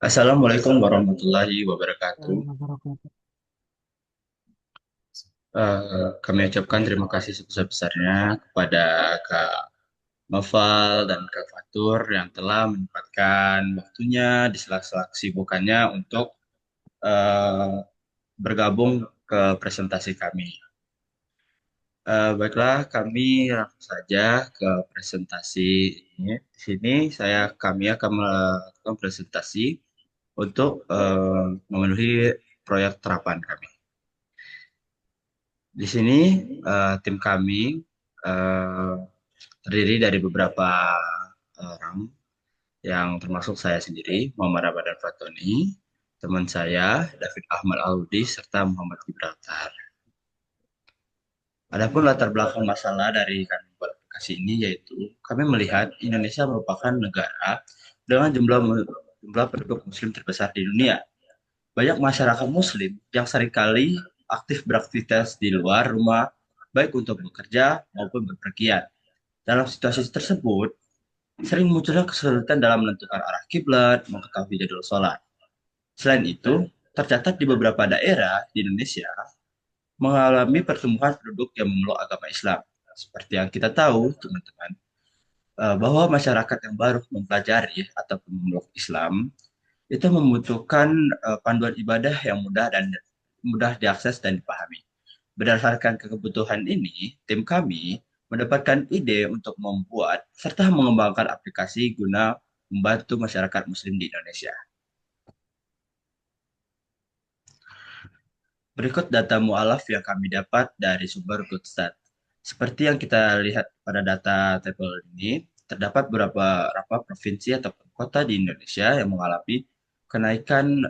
Assalamualaikum warahmatullahi wabarakatuh. Wabarakatuh. Kami ucapkan terima kasih sebesar-besarnya kepada Kak Noval dan Kak Fatur yang telah menyempatkan waktunya di sela-sela kesibukannya untuk eh, bergabung ke presentasi kami. Baiklah, kami langsung saja ke presentasi ini. Di sini kami akan melakukan presentasi untuk memenuhi proyek terapan kami. Di sini tim kami eh, terdiri dari beberapa orang yang termasuk saya sendiri, Muhammad Ramadan Fatoni, teman saya David Ahmad Audi serta Muhammad Gibraltar. Adapun latar belakang masalah dari kami buat aplikasi ini yaitu kami melihat Indonesia merupakan negara dengan jumlah penduduk Muslim terbesar di dunia. Banyak masyarakat Muslim yang seringkali aktif beraktivitas di luar rumah, baik untuk bekerja maupun bepergian. Dalam situasi tersebut, sering munculnya kesulitan dalam menentukan arah kiblat, mengetahui jadwal sholat. Selain itu, tercatat di beberapa daerah di Indonesia mengalami pertumbuhan penduduk yang memeluk agama Islam. Seperti yang kita tahu, teman-teman, bahwa masyarakat yang baru mempelajari ataupun memeluk Islam itu membutuhkan panduan ibadah yang mudah diakses dan dipahami. Berdasarkan kebutuhan ini, tim kami mendapatkan ide untuk membuat serta mengembangkan aplikasi guna membantu masyarakat Muslim di Indonesia. Berikut data mualaf yang kami dapat dari sumber Goodstat. Seperti yang kita lihat pada data tabel ini, terdapat beberapa provinsi atau kota di Indonesia yang mengalami kenaikan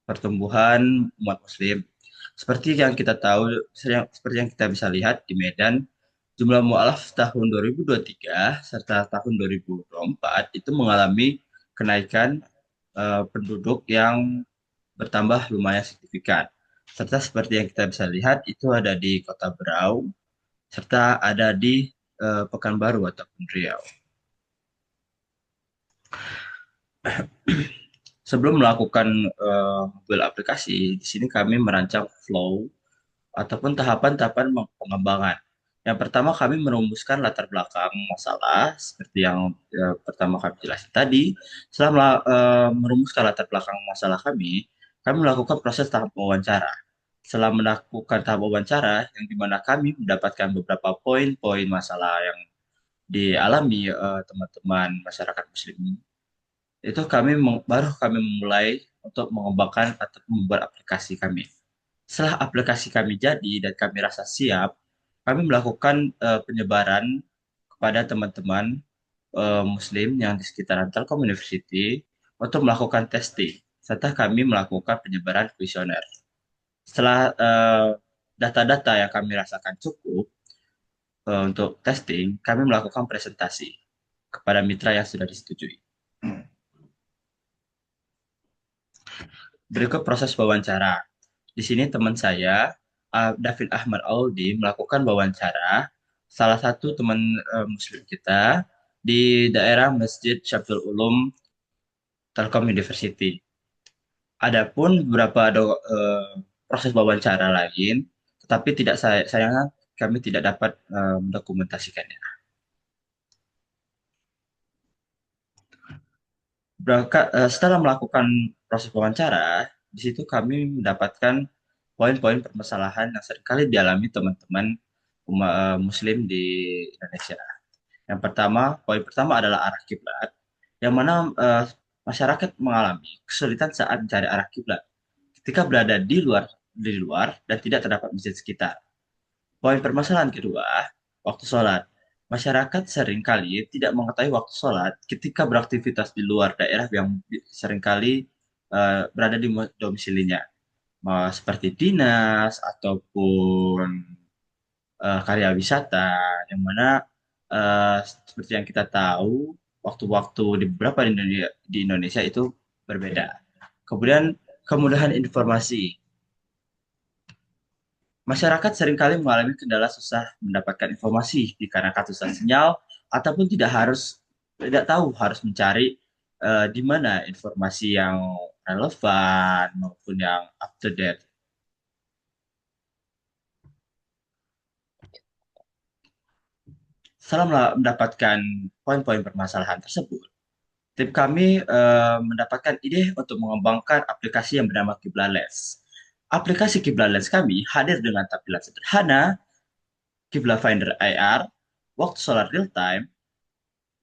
pertumbuhan umat Muslim. Seperti yang kita tahu, seperti yang kita bisa lihat di Medan, jumlah mualaf tahun 2023 serta tahun 2024 itu mengalami kenaikan penduduk yang bertambah lumayan signifikan. Serta seperti yang kita bisa lihat itu ada di Kota Berau serta ada di Pekanbaru ataupun Riau. Sebelum melakukan build aplikasi, di sini kami merancang flow ataupun tahapan-tahapan pengembangan. Yang pertama kami merumuskan latar belakang masalah seperti yang pertama kami jelasin tadi. Setelah merumuskan latar belakang masalah kami melakukan proses tahap wawancara. Setelah melakukan tahap wawancara, yang dimana kami mendapatkan beberapa poin-poin masalah yang dialami teman-teman masyarakat Muslim, itu baru kami memulai untuk mengembangkan atau membuat aplikasi kami. Setelah aplikasi kami jadi dan kami rasa siap, kami melakukan penyebaran kepada teman-teman Muslim yang di sekitaran Telkom University untuk melakukan testing, serta kami melakukan penyebaran kuesioner. Setelah data-data yang kami rasakan cukup untuk testing, kami melakukan presentasi kepada mitra yang sudah disetujui. Berikut proses wawancara. Di sini teman saya, David Ahmad Audi, melakukan wawancara salah satu teman Muslim kita di daerah Masjid Syaful Ulum Telkom University. Adapun beberapa proses wawancara lain, tetapi tidak sayangnya kami tidak dapat mendokumentasikannya. Setelah melakukan proses wawancara, di situ kami mendapatkan poin-poin permasalahan yang seringkali dialami teman-teman Muslim di Indonesia. Poin pertama adalah arah kiblat, yang mana masyarakat mengalami kesulitan saat mencari arah kiblat ketika berada di luar dan tidak terdapat masjid sekitar. Poin permasalahan kedua, waktu sholat. Masyarakat seringkali tidak mengetahui waktu sholat ketika beraktivitas di luar daerah yang seringkali berada di domisilinya, seperti dinas ataupun karya wisata, yang mana seperti yang kita tahu, waktu-waktu di beberapa di Indonesia itu berbeda. Kemudian kemudahan informasi. Masyarakat seringkali mengalami kendala susah mendapatkan informasi dikarenakan susah sinyal ataupun tidak tahu harus mencari di mana informasi yang relevan maupun yang up to date. Setelah mendapatkan poin-poin permasalahan tersebut, tim kami mendapatkan ide untuk mengembangkan aplikasi yang bernama Kiblales. Aplikasi Kiblales kami hadir dengan tampilan sederhana, Kibla Finder IR, waktu sholat real time,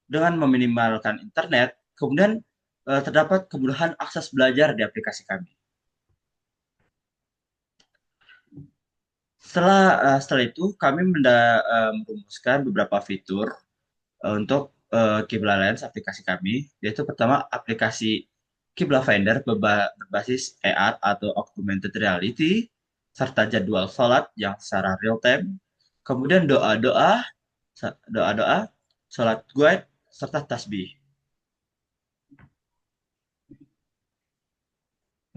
dengan meminimalkan internet, kemudian terdapat kemudahan akses belajar di aplikasi kami. Setelah itu, kami merumuskan beberapa fitur untuk Kibla Lens aplikasi kami, yaitu pertama aplikasi Kibla Finder berbasis AR atau Augmented Reality, serta jadwal sholat yang secara real time, kemudian doa-doa, sholat guide, serta tasbih.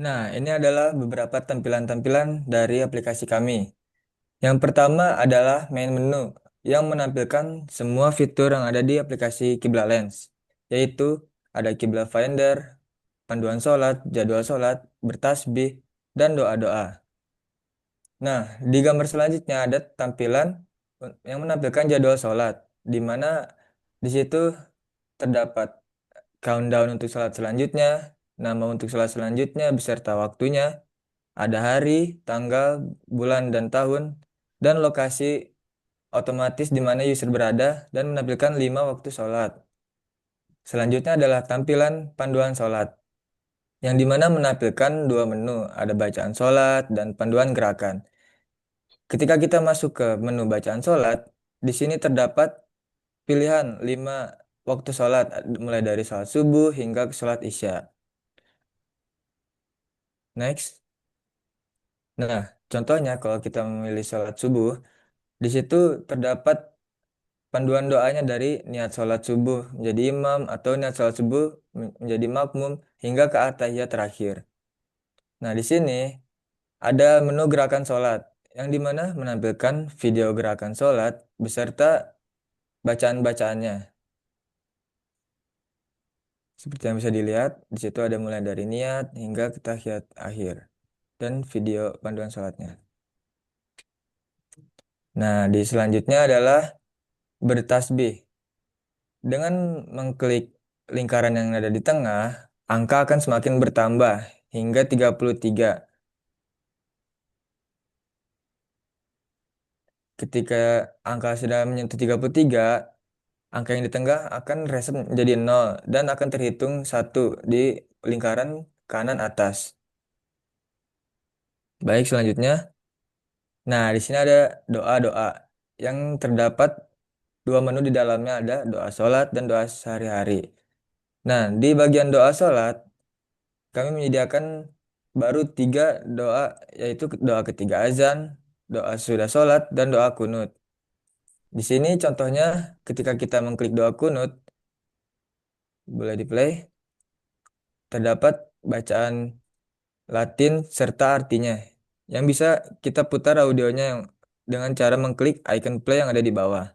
Nah, ini adalah beberapa tampilan-tampilan dari aplikasi kami. Yang pertama adalah main menu yang menampilkan semua fitur yang ada di aplikasi Qibla Lens, yaitu ada Qibla Finder, panduan sholat, jadwal sholat, bertasbih, dan doa-doa. Nah, di gambar selanjutnya ada tampilan yang menampilkan jadwal sholat, di mana di situ terdapat countdown untuk sholat selanjutnya, nama untuk sholat selanjutnya beserta waktunya, ada hari, tanggal, bulan, dan tahun, dan lokasi otomatis di mana user berada, dan menampilkan 5 waktu sholat. Selanjutnya adalah tampilan panduan sholat, yang di mana menampilkan dua menu, ada bacaan sholat dan panduan gerakan. Ketika kita masuk ke menu bacaan sholat, di sini terdapat pilihan 5 waktu sholat, mulai dari sholat subuh hingga ke sholat isya. Next. Nah, contohnya kalau kita memilih sholat subuh, di situ terdapat panduan doanya dari niat sholat subuh menjadi imam atau niat sholat subuh menjadi makmum hingga ke at-tahiyat terakhir. Nah, di sini ada menu gerakan sholat yang dimana menampilkan video gerakan sholat beserta bacaan-bacaannya. Seperti yang bisa dilihat, di situ ada mulai dari niat hingga ke tahiyat akhir dan video panduan sholatnya. Nah, di selanjutnya adalah bertasbih. Dengan mengklik lingkaran yang ada di tengah, angka akan semakin bertambah hingga 33. Ketika angka sudah menyentuh 33, angka yang di tengah akan reset menjadi 0 dan akan terhitung satu di lingkaran kanan atas. Baik, selanjutnya. Nah, di sini ada doa-doa yang terdapat dua menu di dalamnya, ada doa sholat dan doa sehari-hari. Nah, di bagian doa sholat, kami menyediakan baru 3 doa, yaitu doa ketiga azan, doa sudah sholat, dan doa kunut. Di sini contohnya ketika kita mengklik doa kunut, boleh di play, terdapat bacaan Latin serta artinya, yang bisa kita putar audionya dengan cara mengklik icon play yang ada di bawah.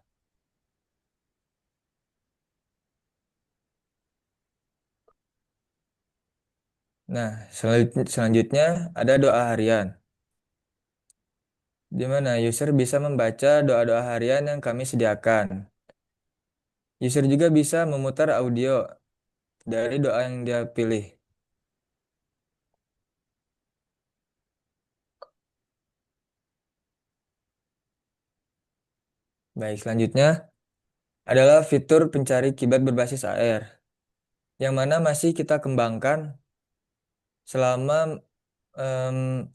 Nah, selanjutnya ada doa harian, di mana user bisa membaca doa-doa harian yang kami sediakan. User juga bisa memutar audio dari doa yang dia pilih. Baik, selanjutnya adalah fitur pencari kiblat berbasis AR, yang mana masih kita kembangkan selama em,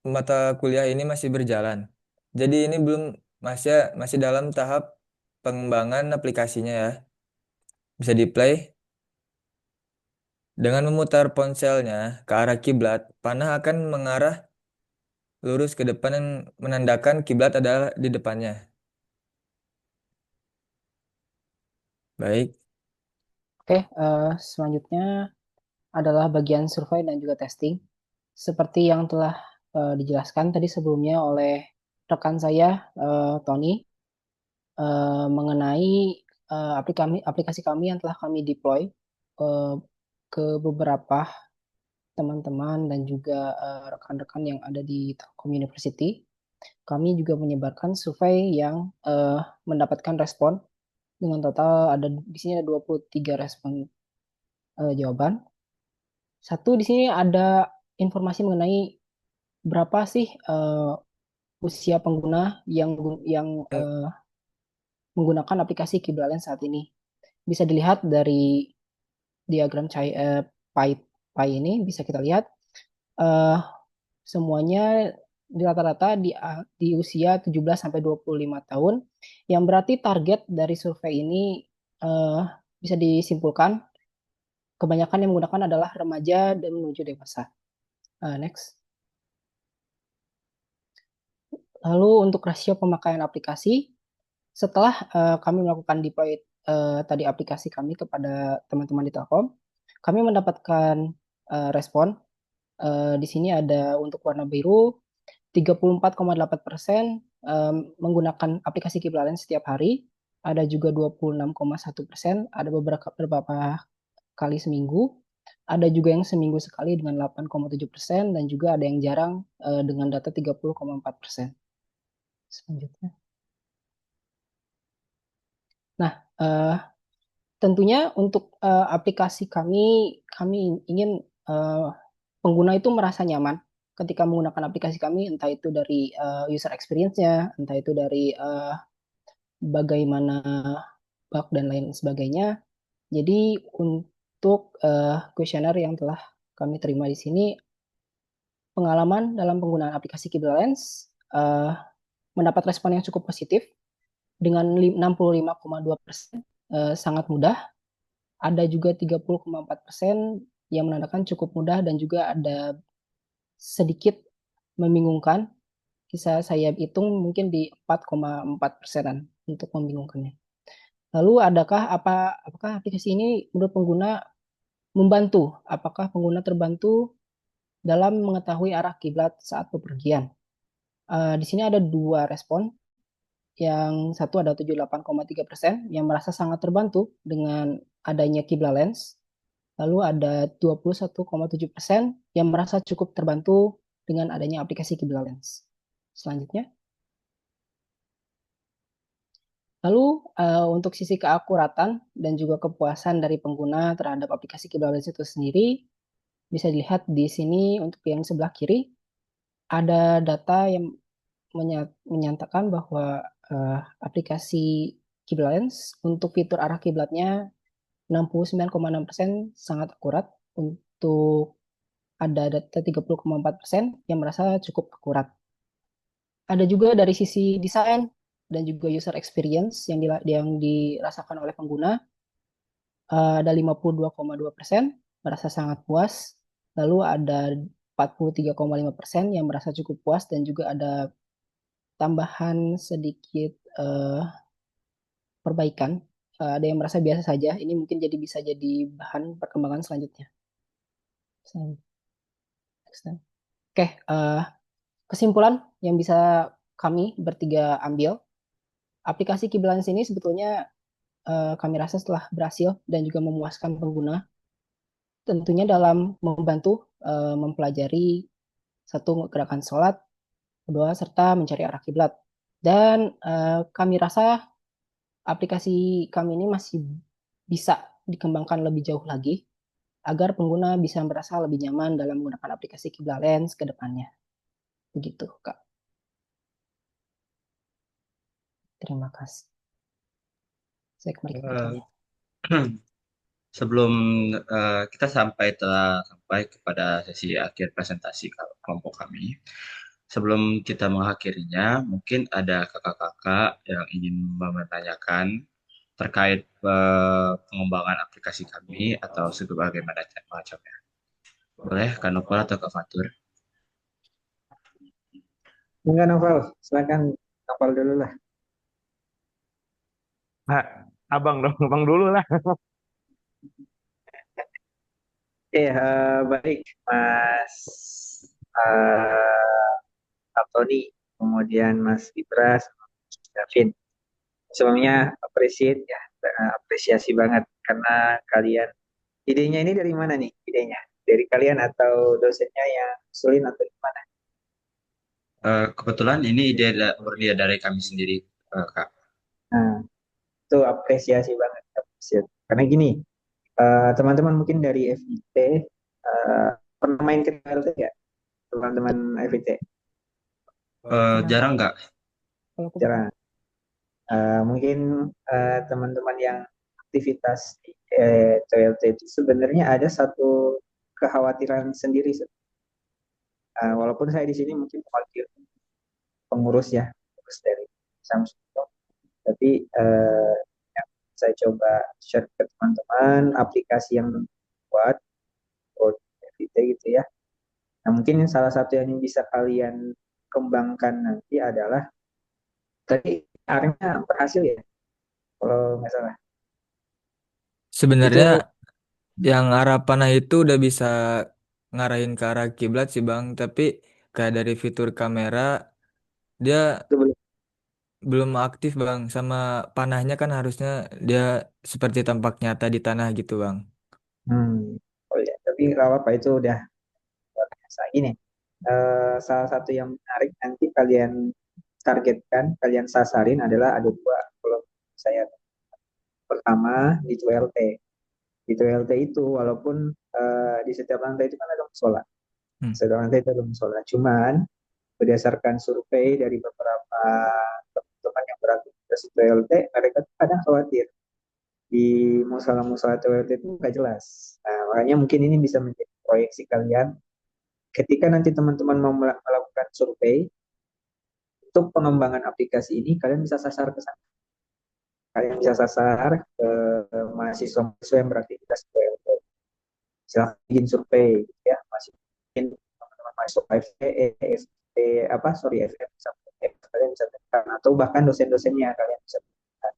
mata kuliah ini masih berjalan. Jadi ini belum masih masih dalam tahap pengembangan aplikasinya ya. Bisa di play dengan memutar ponselnya ke arah kiblat, panah akan mengarah lurus ke depan yang menandakan kiblat adalah di depannya. Baik. Oke, selanjutnya adalah bagian survei dan juga testing. Seperti yang telah dijelaskan tadi sebelumnya oleh rekan saya, Tony, mengenai aplikasi kami yang telah kami deploy. eh, ke beberapa teman-teman dan juga rekan-rekan yang ada di Telkom University. Kami juga menyebarkan survei yang mendapatkan respon dengan total ada di sini ada 23 respon jawaban. Satu di sini ada informasi mengenai berapa sih usia pengguna yang Eh, menggunakan aplikasi Kibralen saat ini. Bisa dilihat dari diagram pie, pie ini bisa kita lihat eh, semuanya di rata-rata di usia 17 sampai 25 tahun yang berarti target dari survei ini eh, bisa disimpulkan kebanyakan yang menggunakan adalah remaja dan menuju dewasa. Next. Lalu untuk rasio pemakaian aplikasi, setelah kami melakukan deploy tadi aplikasi kami kepada teman-teman di Telkom, kami mendapatkan respon. Di sini ada untuk warna biru 34,8% menggunakan aplikasi Kiblaten setiap hari. Ada juga 26,1%, ada beberapa kali seminggu. Ada juga yang seminggu sekali dengan 8,7% dan juga ada yang jarang dengan data 30,4%. Selanjutnya. Nah, tentunya untuk aplikasi kami ingin eh, pengguna itu merasa nyaman ketika menggunakan aplikasi kami, entah itu dari user experience-nya, entah itu dari bagaimana bug dan lain sebagainya. Jadi untuk kuesioner yang telah kami terima di sini, pengalaman dalam penggunaan aplikasi Kibra Lens mendapat respon yang cukup positif dengan 65,2% sangat mudah. Ada juga 30,4% yang menandakan cukup mudah dan juga ada sedikit membingungkan. Bisa saya hitung mungkin di 4,4%-an untuk membingungkannya. Lalu apakah aplikasi ini menurut pengguna membantu? Apakah pengguna terbantu dalam mengetahui arah kiblat saat bepergian? Di sini ada dua respon. Yang satu ada 78,3% yang merasa sangat terbantu dengan adanya Kibla Lens. Lalu ada 21,7% yang merasa cukup terbantu dengan adanya aplikasi Kibla Lens. Selanjutnya. Lalu untuk sisi keakuratan dan juga kepuasan dari pengguna terhadap aplikasi Kibla Lens itu sendiri bisa dilihat di sini untuk yang sebelah kiri ada data yang menyatakan bahwa aplikasi Kibla Lens untuk fitur arah kiblatnya 69,6% sangat akurat. Untuk ada data 30,4% yang merasa cukup akurat. Ada juga dari sisi desain dan juga user experience yang dirasakan oleh pengguna. Ada 52,2% merasa sangat puas. Lalu ada 43,5% yang merasa cukup puas dan juga ada tambahan sedikit perbaikan. Ada yang merasa biasa saja. Ini mungkin bisa jadi bahan perkembangan selanjutnya. Oke, kesimpulan yang bisa kami bertiga ambil, aplikasi Kiblans ini sebetulnya kami rasa setelah berhasil dan juga memuaskan pengguna, tentunya dalam membantu mempelajari satu gerakan sholat, kedua serta mencari arah kiblat. Dan kami rasa aplikasi kami ini masih bisa dikembangkan lebih jauh lagi agar pengguna bisa merasa lebih nyaman dalam menggunakan aplikasi Kibla Lens ke depannya. Begitu, Kak. Terima kasih. Saya kembali ke Eh, pertanyaan. Sebelum kita telah sampai kepada sesi akhir presentasi kelompok kami, sebelum kita mengakhirinya, mungkin ada kakak-kakak yang ingin menanyakan terkait pengembangan aplikasi kami atau sebagaimana macamnya. Boleh, Kak Nopal atau Kak Fatur? Enggak Novel, silakan Novel dulu lah. Nah, abang dong, abang dulu lah. Oke, baik Mas eh Antoni, kemudian Mas Ibras, Mas Davin. Sebelumnya appreciate ya, apresiasi banget karena kalian Idenya ini dari mana nih? Idenya dari kalian atau dosennya yang usulin atau gimana? Kebetulan ini ide dari kami sendiri, Kak. Nah, itu apresiasi banget. Apresiasi. Karena gini, teman-teman mungkin dari FIT pernah main ke TLT nggak? Teman-teman FIT? Pernah Kak, Jarang nggak? kalau aku pernah. Jarang. Mungkin teman-teman yang aktivitas di TLT itu sebenarnya ada satu kekhawatiran sendiri. Walaupun saya di sini mungkin mewakili pengurus ya, pengurus dari Samsung, tapi yang saya coba share ke teman-teman aplikasi yang buat buat FIT gitu ya. Nah, mungkin salah satu yang bisa kalian kembangkan nanti adalah tadi akhirnya berhasil ya, kalau nggak salah. Sebenarnya Itu yang arah panah itu udah bisa ngarahin ke arah kiblat sih Bang, tapi kayak dari fitur kamera dia itu belum. belum aktif Bang, sama panahnya kan harusnya dia seperti tampak nyata di tanah gitu Bang. Oh ya, tapi nggak apa-apa itu udah luar biasa. Ini salah satu yang menarik nanti kalian targetkan, kalian sasarin adalah ada dua kalau saya. Pertama di 2LT. Di 2LT itu walaupun di setiap lantai itu kan ada musola. Hmm. Setiap lantai itu ada musola. Cuman berdasarkan survei dari beberapa teman-teman yang beraktivitas di 2LT, mereka tuh kadang khawatir di musola-musola 2LT itu nggak jelas. Nah, makanya mungkin ini bisa menjadi proyeksi kalian ketika nanti teman-teman mau melakukan survei untuk pengembangan aplikasi ini, kalian bisa sasar ke sana. Kalian bisa sasar ke mahasiswa yang beraktivitas di 2LT. Silahkan bikin survei gitu ya, masih mungkin teman-teman mahasiswa FTE, FT apa sorry FM kalian bisa tekan atau bahkan dosen-dosennya kalian bisa tekan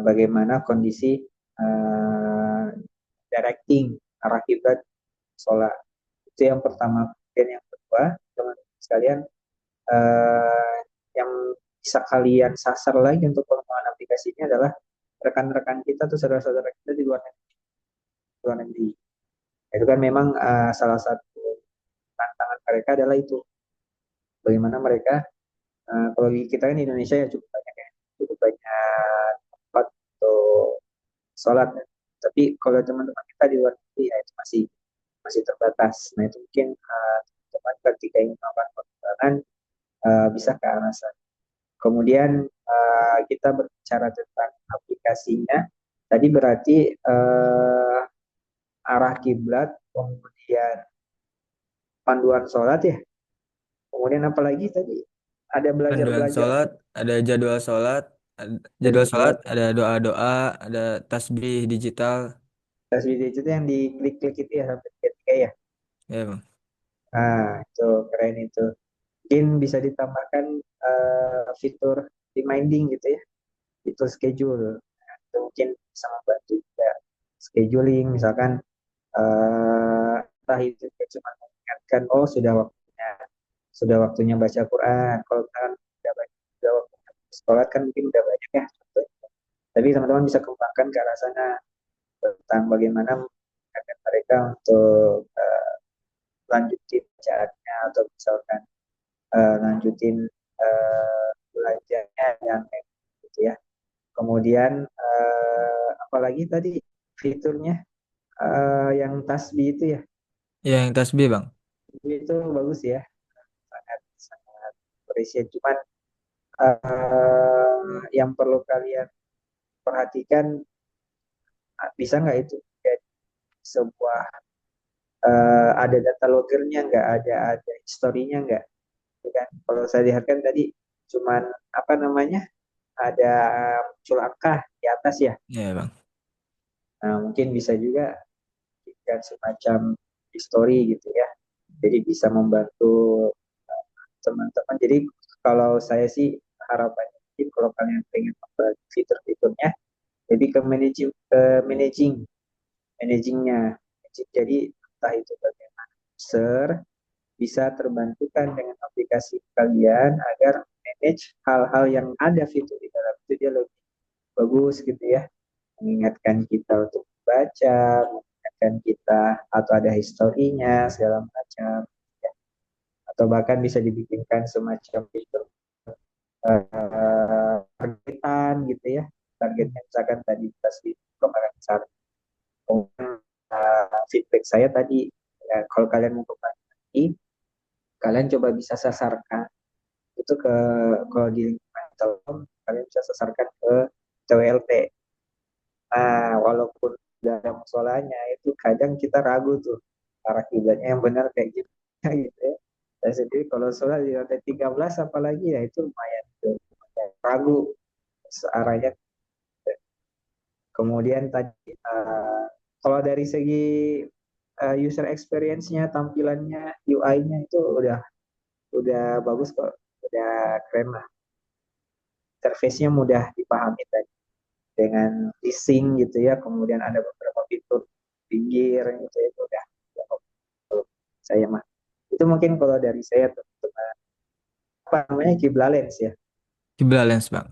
bagaimana kondisi uh, directing arah kiblat sholat, itu yang pertama. Kemudian yang kedua, teman-teman sekalian, uh, yang bisa kalian sasar lagi untuk pengembangan aplikasi ini adalah rekan-rekan kita atau saudara-saudara kita di luar negeri. Itu kan memang salah satu tantangan mereka adalah itu bagaimana mereka kalau kita kan di Indonesia ya cukup banyak ya, cukup banyak tempat untuk sholat ya. Tapi kalau teman-teman kita di luar negeri ya itu masih masih terbatas. Nah itu mungkin teman-teman ketika ingin melakukan pengembangan bisa ke arah sana. Kemudian kita berbicara tentang aplikasinya. Tadi berarti arah kiblat, kemudian panduan sholat ya. Kemudian apalagi tadi ada Panduan belajar-belajar sholat, ada jadwal jadwal sholat, sholat. ada doa-doa, ada tasbih digital. Tasbih itu yang diklik-klik itu ya sampai tiga ya. Ya Bang. Itu keren itu. Mungkin bisa ditambahkan fitur reminding gitu ya, fitur schedule. Nah, itu mungkin bisa membantu juga scheduling, misalkan entah itu cuma mengingatkan oh sudah waktunya baca Quran. Kalau misalkan udah waktunya sholat kan mungkin udah banyak ya. Tapi teman-teman bisa kembangkan ke arah sana tentang bagaimana mengingatkan mereka untuk lanjutin bacaannya atau misalkan lanjutin belajarnya dan gitu ya. Kemudian apalagi tadi fiturnya yang tasbih itu ya, Ya yang tasbih Bang. itu bagus ya, sangat sangat appreciate. Cuman yang perlu kalian perhatikan bisa nggak itu jadi sebuah ada data logernya nggak, ada historinya nggak, gitu kan? Kalau saya lihat kan tadi cuman apa namanya ada muncul angka di atas ya. Ya Bang. Nah, mungkin bisa juga jadikan semacam history gitu ya. Jadi bisa membantu teman-teman. Jadi kalau saya sih harapannya mungkin kalau kalian pengen membagi fitur-fiturnya lebih ke managingnya. Jadi entah itu bagaimana user bisa terbantukan dengan aplikasi kalian agar manage hal-hal yang ada fitur di dalam itu dia lebih bagus gitu ya, mengingatkan kita untuk baca, mengingatkan kita, atau ada historinya segala macam, ya. Atau bahkan bisa dibikinkan semacam fitur targetan gitu ya. Targetnya misalkan tadi kita kemarin saat feedback saya tadi, ya, kalau kalian mau kembali lagi, kalian coba bisa sasarkan itu ke, kalau di lingkungan Telkom kalian bisa sasarkan ke TWLT. Nah, walaupun tidak ada musolanya, itu kadang kita ragu tuh arah kiblatnya yang benar kayak gitu, gitu ya. Dan sendiri kalau sholat di lantai 13 apalagi ya itu lumayan tuh, ragu arahnya. Kemudian tadi kalau dari segi user experience-nya, tampilannya, UI-nya itu udah bagus kok, udah keren lah. Interface-nya mudah dipahami tadi dengan leasing gitu ya, kemudian ada beberapa fitur pinggir gitu ya, itu udah saya mah. Itu mungkin kalau dari saya teman-teman, apa namanya, Kiblalens ya, Balance, Bang.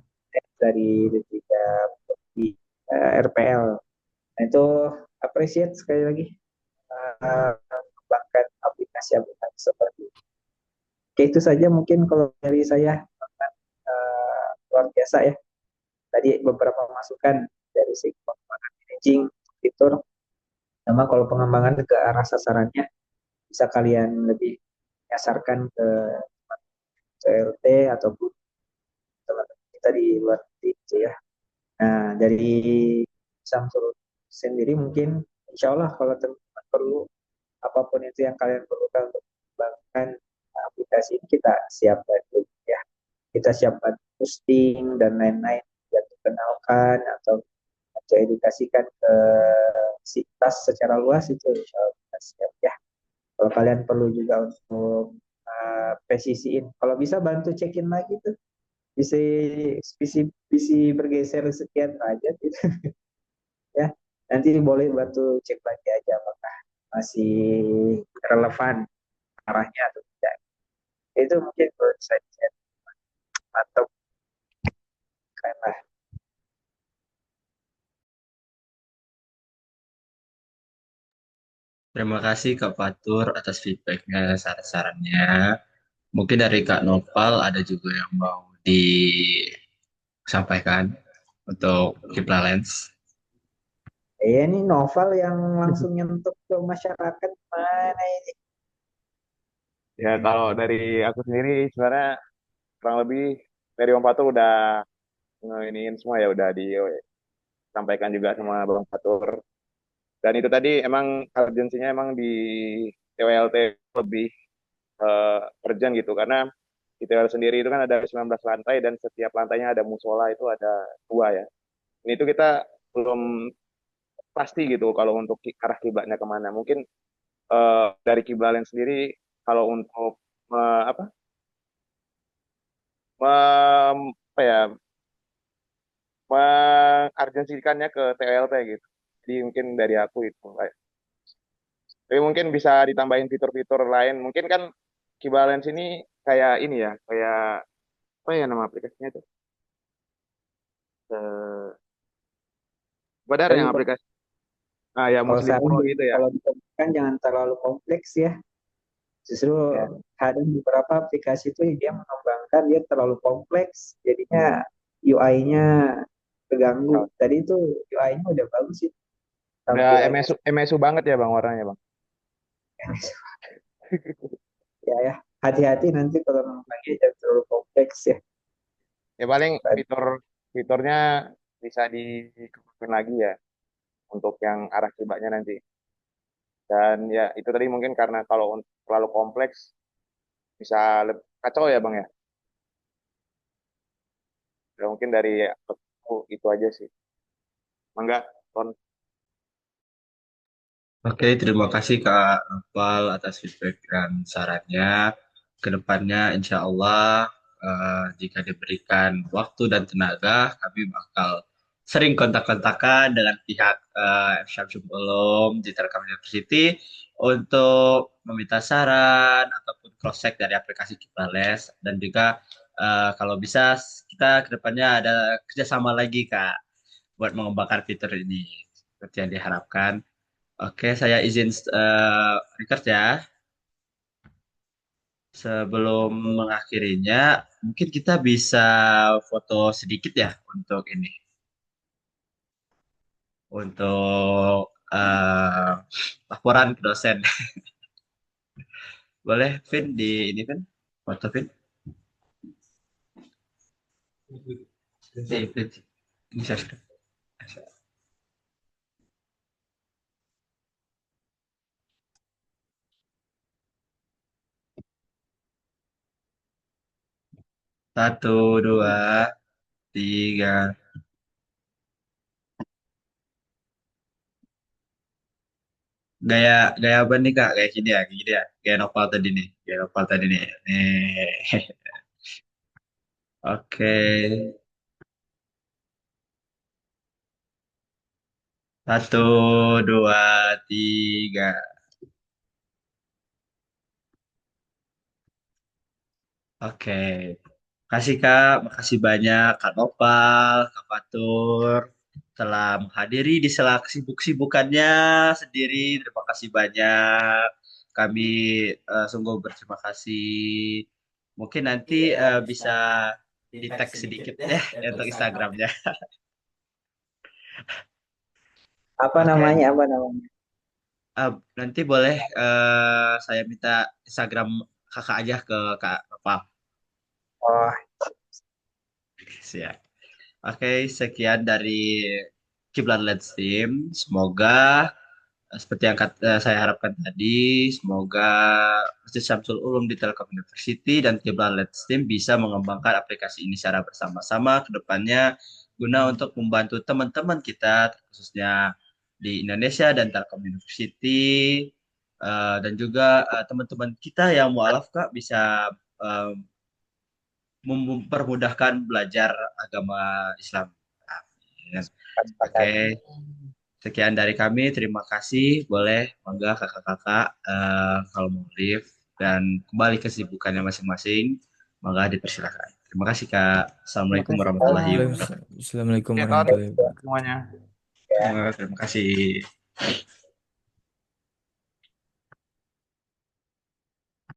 dari tiga di RPL. Nah itu appreciate sekali lagi mengembangkan aplikasi-aplikasi seperti itu. Oke, itu saja mungkin kalau dari saya, luar biasa ya. Tadi beberapa masukan dari segi pengembangan managing fitur, sama kalau pengembangan ke arah sasarannya bisa kalian lebih dasarkan ke CLT ataupun teman-teman kita di luar negeri gitu ya. Nah, dari Samsung sendiri mungkin insya Allah kalau teman-teman perlu apapun itu yang kalian perlukan untuk mengembangkan aplikasi ini, kita siap bantu ya. Kita siap bantu hosting dan lain-lain yang dikenalkan atau edukasikan ke sitas secara luas, itu insya Allah kita siap ya. Kalau kalian perlu juga untuk presisiin, kalau bisa bantu cekin lagi tuh, bisa bisa bergeser sekian aja gitu ya. Nanti boleh bantu cek lagi aja apakah masih relevan arahnya atau tidak. Itu mungkin menurut saya atau karena Terima kasih Kak Fatur atas feedbacknya, saran-sarannya. Mungkin dari Kak Nopal ada juga yang mau disampaikan untuk Kiplalens. ya ini novel yang langsung nyentuh ke masyarakat mana ini. Ya kalau dari aku sendiri sebenarnya kurang lebih dari Om Fatur udah ngeiniin semua ya, udah disampaikan juga sama Bang Fatur. Dan itu tadi emang urgensinya emang di TWLT lebih urgent gitu, karena di TWL sendiri itu kan ada 19 lantai dan setiap lantainya ada musola, itu ada dua ya. Ini itu kita belum pasti gitu kalau untuk arah kiblatnya kemana. Mungkin dari kiblat sendiri kalau untuk apa apa ya, mengargensikannya ke TLT gitu. Jadi mungkin dari aku itu. Tapi mungkin bisa ditambahin fitur-fitur lain. Mungkin kan Kibalance ini kayak ini ya, kayak apa ya nama aplikasinya itu? Eh, Badar Tapi yang aplikasi. Ah ya, kalau Muslim saran Pro gitu ya. kalau dikembangkan jangan terlalu kompleks ya. Justru Ya. kadang beberapa aplikasi itu dia mengembangkan dia terlalu kompleks, jadinya UI-nya terganggu. Tadi itu UI-nya udah bagus sih, Udah tampilannya. MSU banget ya Bang warnanya Bang. Ya ya, hati-hati nanti kalau ngembangnya jangan terlalu kompleks ya. Ya paling fiturnya bisa dikembangin lagi ya untuk yang arah kiblatnya nanti. Dan ya itu tadi mungkin karena kalau terlalu kompleks bisa kacau ya Bang ya. Ya, mungkin dari aku itu aja sih. Mangga, Ton. Oke, terima kasih Kak Nopal atas feedback dan sarannya. Kedepannya insya Allah jika diberikan waktu dan tenaga, kami bakal sering kontak-kontakan dengan pihak Syamsul Ulum di Telkom University untuk meminta saran ataupun cross-check dari aplikasi Kibales, dan juga kalau bisa kita kedepannya ada kerjasama lagi Kak buat mengembangkan fitur ini. seperti yang diharapkan. Oke, saya izin record ya. Sebelum mengakhirinya, mungkin kita bisa foto sedikit ya untuk ini, untuk laporan ke dosen. Boleh, Vin, di ini kan foto Vin? Vin, bisa. Satu, dua, tiga. Gaya gaya apa nih Kak? Kayak gini ya, kayak gini ya. Gaya novel tadi nih, gaya novel tadi nih. Nih. Oke. Satu, dua, tiga. Oke. Makasih Kak, makasih banyak Kak Nopal, Kak Fatur telah menghadiri di sela kesibuk-sibukannya sendiri. Terima kasih banyak. Kami sungguh berterima kasih. Mungkin nanti bisa di tag sedikit ya untuk Instagramnya. Apa Oke. namanya? Apa namanya? Nanti boleh saya minta Instagram kakak aja ke Kak Nopal. Oh, Siap. Oke, sekian dari Kiblat Let's Team. Semoga seperti yang saya harapkan tadi, semoga Masjid Syamsul Ulum di Telkom University dan Kiblat Let's Team bisa mengembangkan aplikasi ini secara bersama-sama ke depannya guna untuk membantu teman-teman kita, khususnya di Indonesia dan Telkom University, dan juga teman-teman kita yang mualaf Kak bisa eh, mempermudahkan belajar agama Islam. Amin. sepakat. Oke, sekian dari kami. Terima kasih. Boleh, mangga kakak-kakak kalau mau leave dan kembali ke kesibukannya masing-masing. Mangga dipersilakan. Terima kasih Kak. Terima Assalamualaikum kasih warahmatullahi Kak. wabarakatuh. Assalamualaikum Ya, Kak, warahmatullahi wabarakatuh. semuanya. Ya. Terima kasih.